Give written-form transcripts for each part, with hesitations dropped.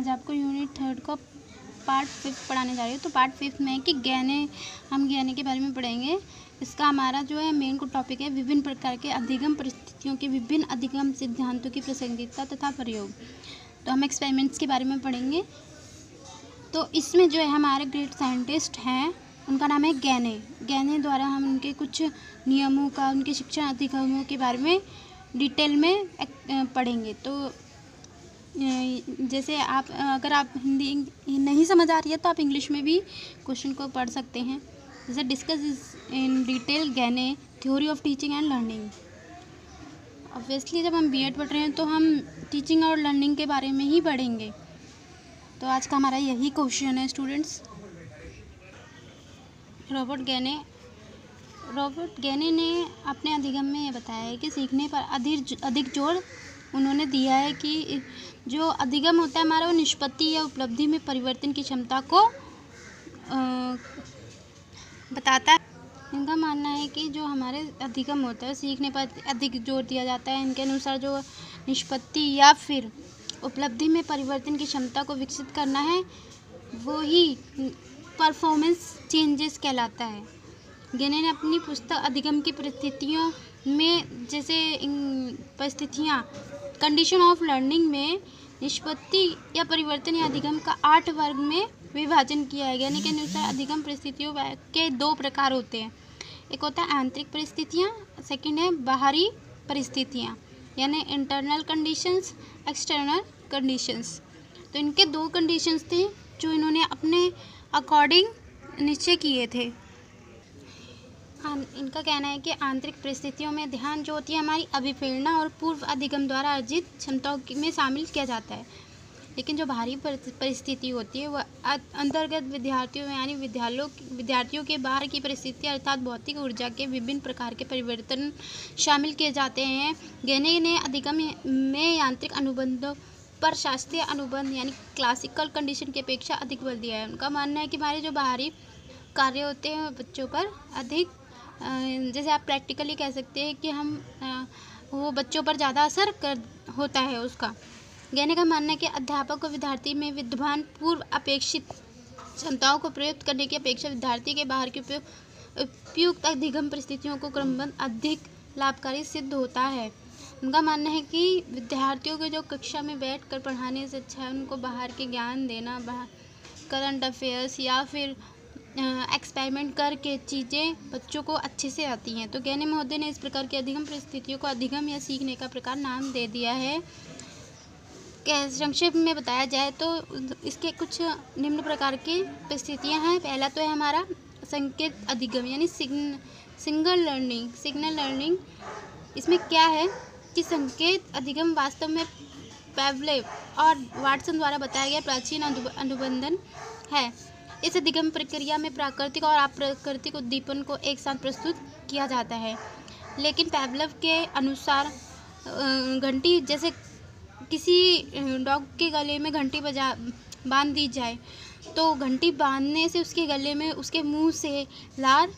आज आपको यूनिट 3 का पार्ट 5 पढ़ाने जा रही हूँ। तो पार्ट 5 में कि हम गहने के बारे में पढ़ेंगे। इसका हमारा जो है मेन को टॉपिक है विभिन्न प्रकार के अधिगम परिस्थितियों के विभिन्न अधिगम सिद्धांतों की प्रासंगिकता तथा प्रयोग। तो हम एक्सपेरिमेंट्स के बारे में पढ़ेंगे। तो इसमें जो है हमारे ग्रेट साइंटिस्ट हैं, उनका नाम है गैने। गैने द्वारा हम उनके कुछ नियमों का, उनके शिक्षण अधिगमों के बारे में डिटेल में पढ़ेंगे। तो जैसे अगर आप हिंदी नहीं समझ आ रही है तो आप इंग्लिश में भी क्वेश्चन को पढ़ सकते हैं। जैसे discuss in detail गैने theory of teaching and learning. Obviously जब हम बीएड पढ़ रहे हैं तो हम टीचिंग और लर्निंग के बारे में ही पढ़ेंगे। तो आज का हमारा यही क्वेश्चन है स्टूडेंट्स। रॉबर्ट गैने ने अपने अधिगम में ये बताया है कि सीखने पर अधिक जोर उन्होंने दिया है कि जो अधिगम होता है हमारा, वो निष्पत्ति या उपलब्धि में परिवर्तन की क्षमता को बताता है। इनका मानना है कि जो हमारे अधिगम होता है, सीखने पर अधिक जोर दिया जाता है। इनके अनुसार जो निष्पत्ति या फिर उपलब्धि में परिवर्तन की क्षमता को विकसित करना है, वो ही परफॉर्मेंस चेंजेस कहलाता है। गैने ने अपनी पुस्तक अधिगम की परिस्थितियों में, जैसे परिस्थितियाँ कंडीशन ऑफ लर्निंग में निष्पत्ति या परिवर्तन या अधिगम का 8 वर्ग में विभाजन किया है। गैने के अनुसार अधिगम परिस्थितियों के 2 प्रकार होते हैं। एक होता है आंतरिक परिस्थितियाँ, सेकंड है बाहरी परिस्थितियाँ, यानी इंटरनल कंडीशंस, एक्सटर्नल कंडीशंस। तो इनके 2 कंडीशंस थे जो इन्होंने अपने अकॉर्डिंग निश्चय किए थे। इनका कहना है कि आंतरिक परिस्थितियों में ध्यान जो होती है हमारी अभिप्रेरणा और पूर्व अधिगम द्वारा अर्जित क्षमताओं में शामिल किया जाता है। लेकिन जो बाहरी परिस्थिति होती है वह अंतर्गत विद्यार्थियों में, यानी विद्यार्थियों के बाहर की परिस्थिति अर्थात भौतिक ऊर्जा के विभिन्न प्रकार के परिवर्तन शामिल किए जाते हैं। गैने ने अधिगम में यांत्रिक अनुबंधों पर शास्त्रीय अनुबंध यानी क्लासिकल कंडीशन की अपेक्षा अधिक बल दिया है। उनका मानना है कि हमारे जो बाहरी कार्य होते हैं बच्चों पर अधिक, जैसे आप प्रैक्टिकली कह सकते हैं कि वो बच्चों पर ज़्यादा असर होता है उसका। गैने का मानना है कि अध्यापक और विद्यार्थी में विद्यमान पूर्व अपेक्षित क्षमताओं को प्रयुक्त करने की अपेक्षा विद्यार्थी के बाहर की उपयुक्त अधिगम परिस्थितियों को क्रमबद्ध अधिक लाभकारी सिद्ध होता है। उनका मानना है कि विद्यार्थियों को जो कक्षा में बैठ कर पढ़ाने से अच्छा है उनको बाहर के ज्ञान देना, करंट अफेयर्स या फिर एक्सपेरिमेंट करके चीज़ें बच्चों को अच्छे से आती हैं। तो गैने महोदय ने इस प्रकार की अधिगम परिस्थितियों को अधिगम या सीखने का प्रकार नाम दे दिया है। संक्षेप में बताया जाए तो इसके कुछ निम्न प्रकार की परिस्थितियां हैं। पहला तो है हमारा संकेत अधिगम यानी सिग्नल लर्निंग। इसमें क्या है कि संकेत अधिगम वास्तव में पेवलेव और वाटसन द्वारा बताया गया प्राचीन अनुबंधन है। इस अधिगम प्रक्रिया में प्राकृतिक और अप्राकृतिक उद्दीपन को एक साथ प्रस्तुत किया जाता है। लेकिन पेवलेव के अनुसार घंटी, जैसे किसी डॉग के गले में घंटी बांध दी जाए तो घंटी बांधने से उसके गले में, उसके मुंह से लार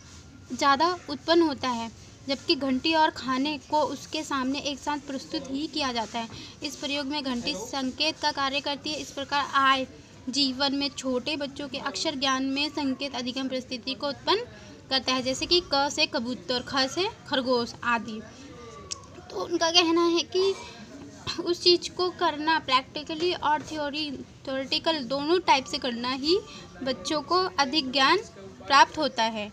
ज़्यादा उत्पन्न होता है, जबकि घंटी और खाने को उसके सामने एक साथ प्रस्तुत ही किया जाता है। इस प्रयोग में घंटी संकेत का कार्य करती है। इस प्रकार जीवन में छोटे बच्चों के अक्षर ज्ञान में संकेत अधिगम परिस्थिति को उत्पन्न करता है, जैसे कि क से कबूतर, ख से खरगोश आदि। तो उनका कहना है कि उस चीज़ को करना प्रैक्टिकली और थ्योरेटिकल दोनों टाइप से करना ही बच्चों को अधिक ज्ञान प्राप्त होता है।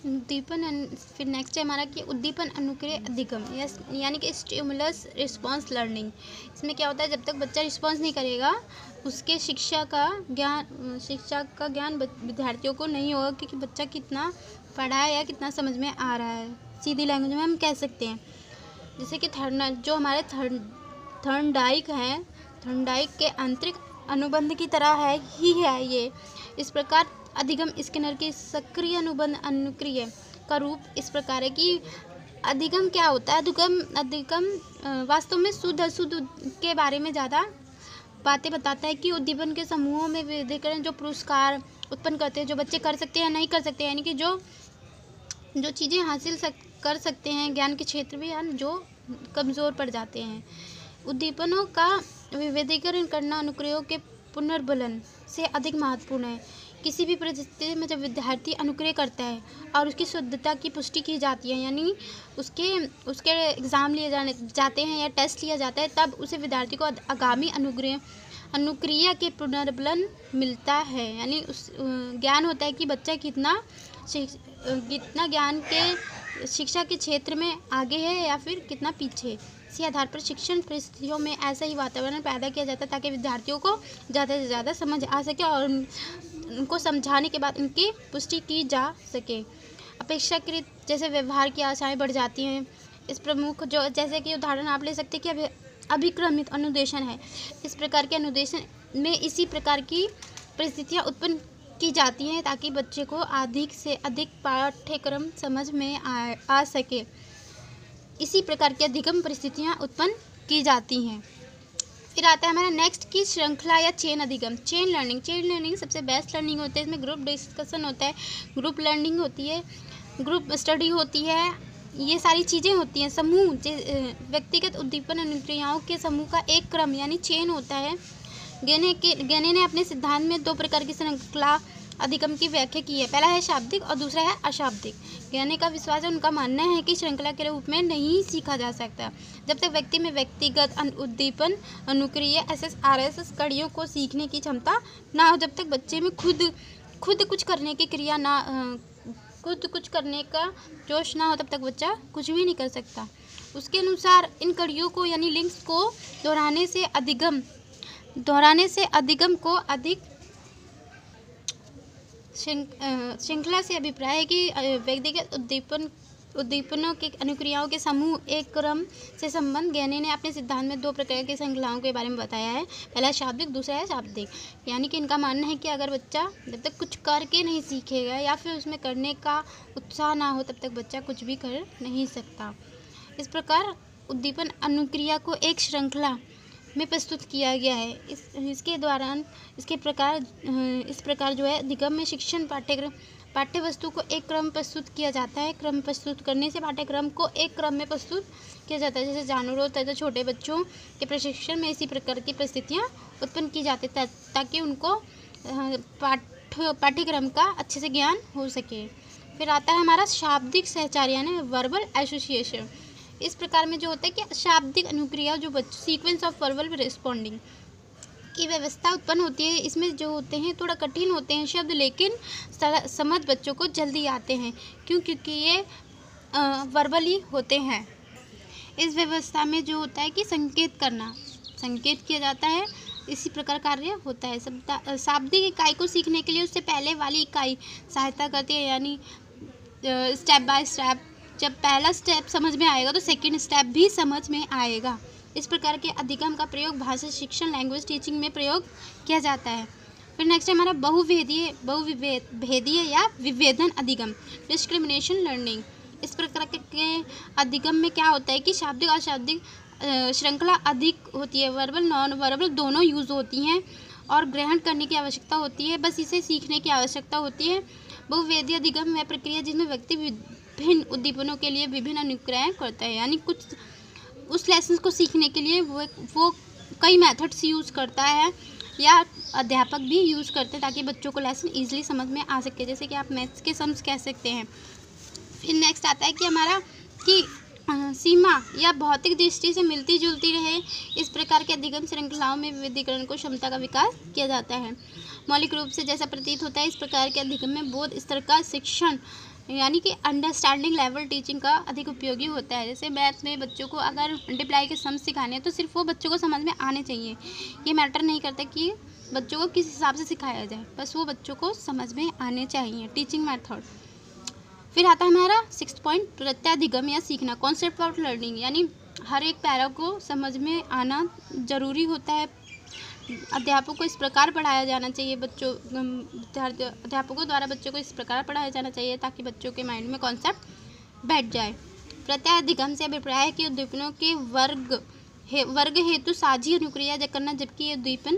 उद्दीपन, फिर नेक्स्ट है हमारा कि उद्दीपन अनुक्रिय अधिगम यानी कि स्टिमुलस रिस्पॉन्स लर्निंग। इसमें क्या होता है, जब तक बच्चा रिस्पॉन्स नहीं करेगा उसके शिक्षा का ज्ञान विद्यार्थियों को नहीं होगा कि बच्चा कितना पढ़ा है या कितना समझ में आ रहा है। सीधी लैंग्वेज में हम कह सकते हैं जैसे कि जो हमारे थर्नडाइक हैं, थर्नडाइक के आंतरिक अनुबंध की तरह है ये। इस प्रकार अधिगम स्किनर के सक्रिय अनुबंध अनुक्रिय का रूप इस प्रकार है कि अधिगम क्या होता है। अधिगम वास्तव में शुद्ध अशुद्ध के बारे में ज़्यादा बातें बताता है कि उद्दीपन के समूहों में विविधीकरण जो पुरस्कार उत्पन्न करते हैं, जो बच्चे कर सकते हैं या नहीं कर सकते, यानी कि जो चीज़ें हासिल कर सकते हैं ज्ञान के क्षेत्र में, जो कमज़ोर पड़ जाते हैं। उद्दीपनों का विभेदीकरण करना अनुक्रियाओं के पुनर्बलन से अधिक महत्वपूर्ण है। किसी भी परिस्थिति में जब विद्यार्थी अनुक्रिया करता है और उसकी शुद्धता की पुष्टि की जाती है, यानी उसके एग्ज़ाम लिए जाते हैं या टेस्ट लिया जाता है, तब उसे विद्यार्थी को आगामी अनुक्रिया के पुनर्बलन मिलता है। यानी उस ज्ञान होता है कि बच्चा कितना ज्ञान के शिक्षा के क्षेत्र में आगे है या फिर कितना पीछे। इसी आधार पर शिक्षण परिस्थितियों में ऐसा ही वातावरण पैदा किया जाता है ताकि विद्यार्थियों को ज़्यादा से ज़्यादा समझ आ सके और उनको समझाने के बाद उनकी पुष्टि की जा सके। अपेक्षाकृत जैसे व्यवहार की आशाएं बढ़ जाती हैं। इस प्रमुख जो जैसे कि उदाहरण आप ले सकते हैं कि अभिक्रमित अनुदेशन है। इस प्रकार के अनुदेशन में इसी प्रकार की परिस्थितियाँ उत्पन्न की जाती हैं ताकि बच्चे को अधिक से अधिक पाठ्यक्रम समझ में आ सके। इसी प्रकार की अधिगम परिस्थितियाँ उत्पन्न की जाती हैं। फिर आता है हमारा नेक्स्ट की श्रृंखला या चेन अधिगम। चेन लर्निंग सबसे बेस्ट लर्निंग होता है। इसमें ग्रुप डिस्कशन होता है, ग्रुप लर्निंग होती है, ग्रुप स्टडी होती है, ये सारी चीज़ें होती हैं। समूह व्यक्तिगत उद्दीपन अनुक्रियाओं के समूह का एक क्रम यानी चेन होता है। गेने ने अपने सिद्धांत में 2 प्रकार की श्रृंखला अधिगम की व्याख्या की है। पहला है शाब्दिक और दूसरा है अशाब्दिक। गेने का विश्वास है, उनका मानना है कि श्रृंखला के रूप में नहीं सीखा जा सकता जब तक व्यक्ति में व्यक्तिगत उद्दीपन अनुक्रिया SSRS कड़ियों को सीखने की क्षमता ना हो। जब तक बच्चे में खुद कुछ करने की क्रिया ना खुद कुछ करने का जोश ना हो तब तक बच्चा कुछ भी नहीं कर सकता। उसके अनुसार इन कड़ियों को यानी लिंक्स को दोहराने से अधिगम को अधिक श्रृंखला से अभिप्राय है कि व्यक्तिगत उद्दीपनों के अनुक्रियाओं के समूह एक क्रम से संबंध। गेने ने अपने सिद्धांत में 2 प्रकार की श्रृंखलाओं के बारे में बताया है। पहला शाब्दिक, दूसरा है शाब्दिक। यानी कि इनका मानना है कि अगर बच्चा जब तक कुछ करके नहीं सीखेगा या फिर उसमें करने का उत्साह ना हो तब तक बच्चा कुछ भी कर नहीं सकता। इस प्रकार उद्दीपन अनुक्रिया को एक श्रृंखला में प्रस्तुत किया गया है। इस प्रकार जो है अधिगम में शिक्षण पाठ्य वस्तु को एक क्रम प्रस्तुत किया जाता है। क्रम प्रस्तुत करने से पाठ्यक्रम को एक क्रम में प्रस्तुत किया जाता है। जैसे जानवरों तथा छोटे बच्चों के प्रशिक्षण में इसी प्रकार की परिस्थितियाँ उत्पन्न की जाती है ताकि उनको पाठ्यक्रम का अच्छे से ज्ञान हो सके। फिर आता है हमारा शाब्दिक सहचार्य यानी वर्बल एसोसिएशन। इस प्रकार में जो होता है कि शाब्दिक अनुक्रिया जो सीक्वेंस ऑफ वर्बल रिस्पॉन्डिंग की व्यवस्था उत्पन्न होती है। इसमें जो होते हैं थोड़ा कठिन होते हैं शब्द, लेकिन समझ बच्चों को जल्दी आते हैं क्योंकि ये वर्बली होते हैं। इस व्यवस्था में जो होता है कि संकेत किया जाता है। इसी प्रकार कार्य होता है। शाब्दिक इकाई को सीखने के लिए उससे पहले वाली इकाई सहायता करती है, यानी स्टेप बाय स्टेप। जब पहला स्टेप समझ में आएगा तो सेकंड स्टेप भी समझ में आएगा। इस प्रकार के अधिगम का प्रयोग भाषा शिक्षण लैंग्वेज टीचिंग में प्रयोग किया जाता है। फिर नेक्स्ट है हमारा बहुभेदीय या विभेदन अधिगम डिस्क्रिमिनेशन लर्निंग। इस प्रकार के अधिगम में क्या होता है कि शाब्दिक और अशाब्दिक श्रृंखला अधिक होती है। वर्बल नॉन वर्बल दोनों यूज़ होती हैं और ग्रहण करने की आवश्यकता होती है, बस इसे सीखने की आवश्यकता होती है। बहुभेदीय अधिगम वह प्रक्रिया जिसमें व्यक्ति विभिन्न उद्दीपनों के लिए विभिन्न अनुक्रियाएं करता है, यानी कुछ उस लेसन को सीखने के लिए वो कई मेथड्स यूज़ करता है या अध्यापक भी यूज़ करते हैं ताकि बच्चों को लेसन ईजिली समझ में आ सके, जैसे कि आप मैथ्स के सम्स कह सकते हैं। फिर नेक्स्ट आता है कि हमारा कि सीमा या भौतिक दृष्टि से मिलती जुलती रहे। इस प्रकार के अधिगम श्रृंखलाओं में विविधीकरण को क्षमता का विकास किया जाता है। मौलिक रूप से जैसा प्रतीत होता है इस प्रकार के अधिगम में बोध स्तर का शिक्षण यानी कि अंडरस्टैंडिंग लेवल टीचिंग का अधिक उपयोगी होता है। जैसे मैथ में बच्चों को अगर मल्टीप्लाई के सम सिखाने हैं तो सिर्फ वो बच्चों को समझ में आने चाहिए। ये मैटर नहीं करता कि बच्चों को किस हिसाब से सिखाया जाए, बस वो बच्चों को समझ में आने चाहिए टीचिंग मेथड। फिर आता है हमारा 6 पॉइंट प्रत्याधिगम या सीखना कॉन्सेप्ट ऑफ लर्निंग, यानी हर एक पैरा को समझ में आना ज़रूरी होता है। अध्यापकों को इस प्रकार पढ़ाया जाना चाहिए, अध्यापकों द्वारा बच्चों को इस प्रकार पढ़ाया जाना चाहिए ताकि बच्चों के माइंड में कॉन्सेप्ट बैठ जाए। प्रत्याधिगम से अभिप्राय है कि उद्दीपनों के वर्ग हेतु साझी अनुक्रिया करना, जबकि ये उद्दीपन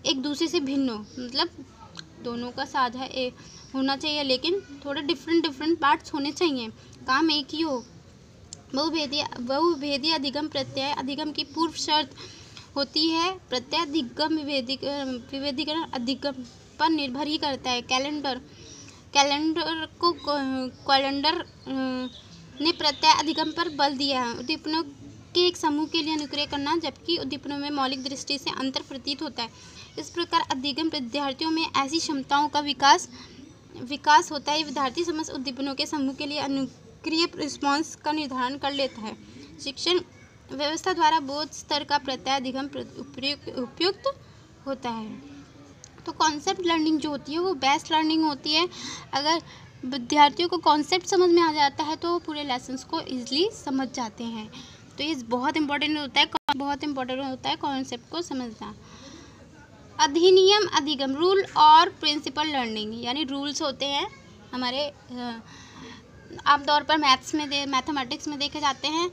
एक दूसरे से भिन्न हो, मतलब दोनों का साझा होना चाहिए लेकिन थोड़े डिफरेंट पार्ट्स होने चाहिए, काम एक ही हो। बहुभेदीय अधिगम प्रत्यय अधिगम की पूर्व शर्त होती है प्रत्याधिगम विभेदीकरण अधिगम पर निर्भर ही करता है। कैलेंडर ने प्रत्यय अधिगम पर बल दिया है। उद्दीपनों के एक समूह के लिए अनुक्रिया करना, जबकि उद्दीपनों में मौलिक दृष्टि से अंतर प्रतीत होता है। इस प्रकार अधिगम विद्यार्थियों में ऐसी क्षमताओं का विकास होता है। विद्यार्थी समस्त उद्दीपनों के समूह के लिए अनुक्रिय रिस्पॉन्स का निर्धारण कर लेता है। शिक्षण व्यवस्था द्वारा बोध स्तर का प्रत्यय अधिगम उपयुक्त होता है। तो कॉन्सेप्ट लर्निंग जो होती है वो बेस्ट लर्निंग होती है। अगर विद्यार्थियों को कॉन्सेप्ट समझ में आ जाता है तो पूरे लेसन्स को ईजिली समझ जाते हैं। तो ये बहुत इंपॉर्टेंट होता है कॉन्सेप्ट को समझना। अधिनियम अधिगम रूल और प्रिंसिपल लर्निंग, यानी रूल्स होते हैं हमारे आमतौर पर मैथमेटिक्स में देखे जाते हैं।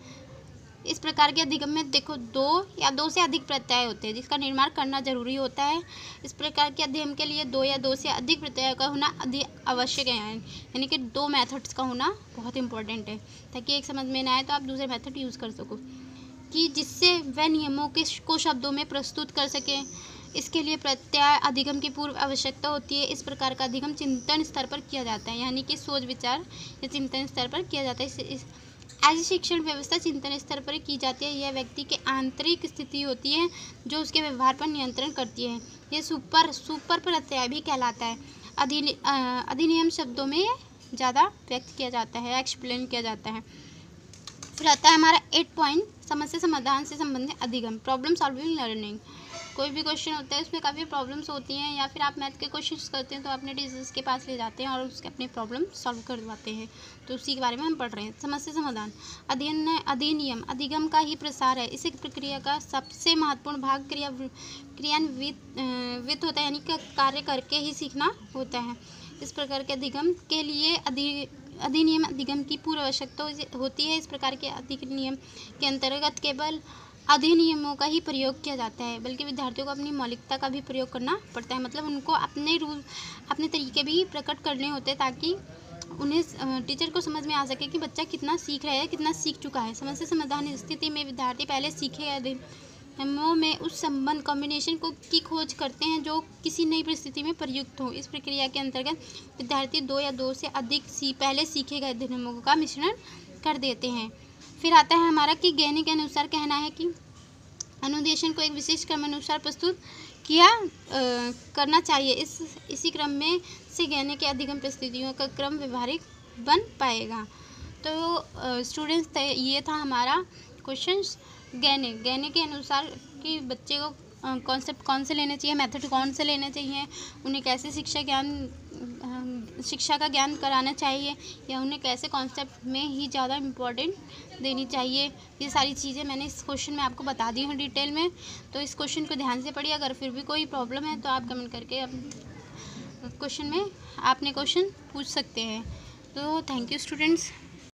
इस प्रकार के अधिगम में देखो 2 या 2 से अधिक प्रत्यय होते हैं जिसका निर्माण करना जरूरी होता है। इस प्रकार के अधिगम के लिए 2 या 2 से अधिक प्रत्यय का होना आवश्यक है, यानी कि 2 मेथड्स का होना बहुत इंपॉर्टेंट है, ताकि एक समझ में ना आए तो आप दूसरे मेथड यूज़ कर सको, कि जिससे वह नियमों को शब्दों में प्रस्तुत कर सकें। इसके लिए प्रत्यय अधिगम की पूर्व आवश्यकता होती है। इस प्रकार का अधिगम चिंतन स्तर पर किया जाता है, यानी कि सोच विचार या चिंतन स्तर पर किया जाता है। ऐसी शिक्षण व्यवस्था चिंतन स्तर पर की जाती है। यह व्यक्ति के आंतरिक स्थिति होती है जो उसके व्यवहार पर नियंत्रण करती है। यह सुपर प्रत्यय भी कहलाता है। अधिनियम शब्दों में ज़्यादा व्यक्त किया जाता है, एक्सप्लेन किया जाता है। फिर आता है हमारा 8 पॉइंट, समस्या समाधान से संबंधित अधिगम, प्रॉब्लम सॉल्विंग लर्निंग। कोई भी क्वेश्चन होता है उसमें काफ़ी प्रॉब्लम्स होती हैं, या फिर आप मैथ के क्वेश्चंस करते हैं तो अपने टीचर्स के पास ले जाते हैं और उसके अपने प्रॉब्लम सॉल्व करवाते हैं। तो उसी के बारे में हम पढ़ रहे हैं। समस्या समाधान अधिनियम अधिगम का ही प्रसार है। इस प्रक्रिया का सबसे महत्वपूर्ण भाग क्रियान्वित होता है, यानी कि कार्य करके ही सीखना होता है। इस प्रकार के अधिगम के लिए अधिनियम अधिगम की पूर्व आवश्यकता होती है। इस प्रकार के अधिनियम के अंतर्गत केवल अधिनियमों का ही प्रयोग किया जाता है, बल्कि विद्यार्थियों को अपनी मौलिकता का भी प्रयोग करना पड़ता है। मतलब उनको अपने रूल अपने तरीके भी प्रकट करने होते हैं, ताकि उन्हें टीचर को समझ में आ सके कि बच्चा कितना सीख रहा है, कितना सीख चुका है। समस्या समाधान स्थिति में विद्यार्थी पहले सीखे गए अधिनियमों में उस संबंध कॉम्बिनेशन की खोज करते हैं जो किसी नई परिस्थिति में प्रयुक्त हो। इस प्रक्रिया के अंतर्गत विद्यार्थी 2 या 2 से अधिक पहले सीखे गए अधिनियमों का मिश्रण कर देते हैं। फिर आता है हमारा कि गहने के अनुसार कहना है कि अनुदेशन को एक विशेष क्रम अनुसार प्रस्तुत करना चाहिए। इसी क्रम में से गहने के अधिगम परिस्थितियों का क्रम व्यवहारिक बन पाएगा। तो स्टूडेंट्स, ये था हमारा क्वेश्चन। गहने के अनुसार कि बच्चे को कॉन्सेप्ट कौन से लेने चाहिए, मेथड कौन से लेने चाहिए, उन्हें कैसे शिक्षा का ज्ञान कराना चाहिए, या उन्हें कैसे कॉन्सेप्ट में ही ज़्यादा इम्पोर्टेंट देनी चाहिए। ये सारी चीज़ें मैंने इस क्वेश्चन में आपको बता दी हैं डिटेल में। तो इस क्वेश्चन को ध्यान से पढ़िए। अगर फिर भी कोई प्रॉब्लम है तो आप कमेंट करके क्वेश्चन में आपने क्वेश्चन पूछ सकते हैं। तो थैंक यू स्टूडेंट्स।